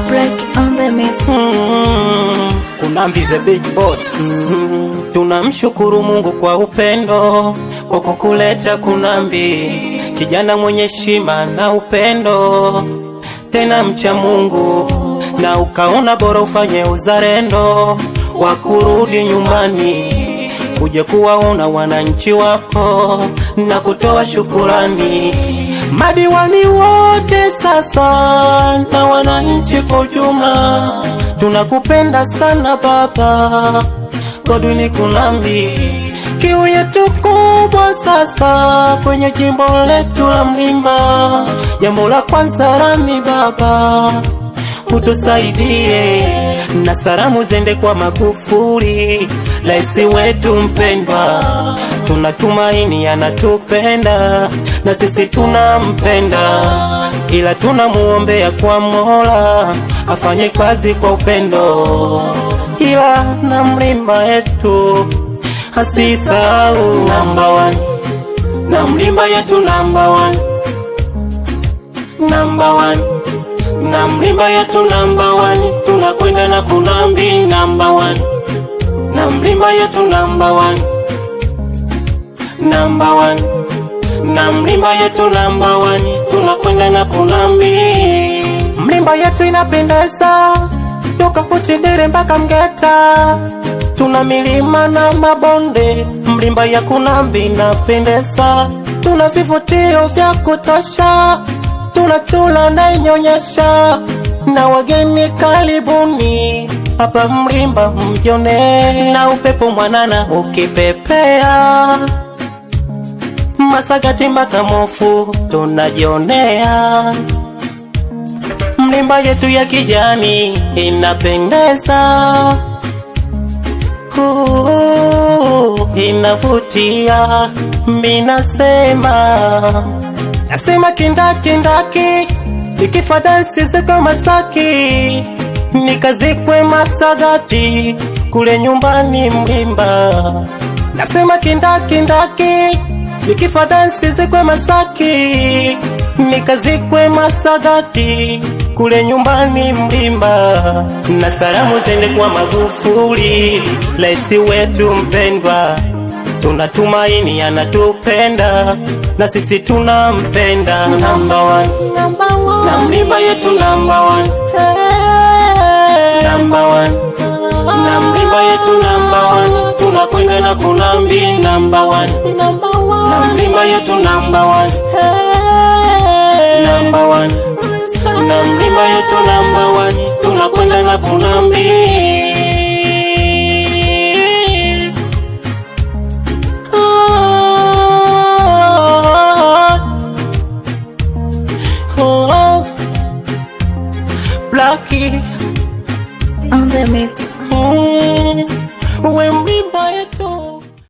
Break on the mix. Kunambi the big boss. Tunamshukuru Mungu kwa upendo kwa kukuleta Kunambi, kijana mwenye heshima na upendo, tena mcha Mungu, na ukaona bora ufanye uzalendo wa kurudi nyumbani kuja kuwaona wananchi wako na kutoa shukurani. Madiwani wote sasa na wananchi kwa ujumla, tunakupenda sana baba Godwin Kunambi. Kiu yetu kubwa sasa kwenye jimbo letu la Mlimba, jambo la kwanza rami baba utusaidie, na salamu zende kwa Magufuli raisi wetu mpendwa. Tunatumaini anatupenda na sisi tunampenda, ila tunamuombea kwa Mola afanye kazi kwa upendo, ila na Mlimba yetu asisahau number one, na Mlimba yetu number one, number one, na Mlimba yetu number one. Tunakwenda na Kunambi number one, na Mlimba yetu number one, number one, na Mlimba yetu number one. Tunakwenda na Kunambi. Mlimba yetu inapendeza toka Kuchindere mpaka Mgeta, tuna milima na mabonde. Mlimba ya Kunambi inapendeza, tuna vivutio vya kutosha, tuna chula na inyonyesha, na wageni karibuni hapa Mlimba mjione, na upepo mwanana ukipepea Masagati mpaka Mofu tunajionea. Mlimba yetu ya kijani inapendeza, inavutia. Nasema kindaki nikifa dansi ziko Masaki, nikazikwe Masagati kule nyumbani Mlimba. Nasema kindaki nikifa dansi ziko Masaki, nikazikwe Masagati kule nyumbani Mlimba. Na salamu zende kwa Magufuli raisi wetu mpendwa, tunatumaini anatupenda na sisi tunampenda. Number one, na Mlimba yetu number one, number one, na Mlimba yetu number one. Tunakwenda na Kunambi number one, na Mlimba yetu number one, number one, na Mlimba yetu number one. Tunakwenda na Kunambi. Blackie on the mix. When we buy it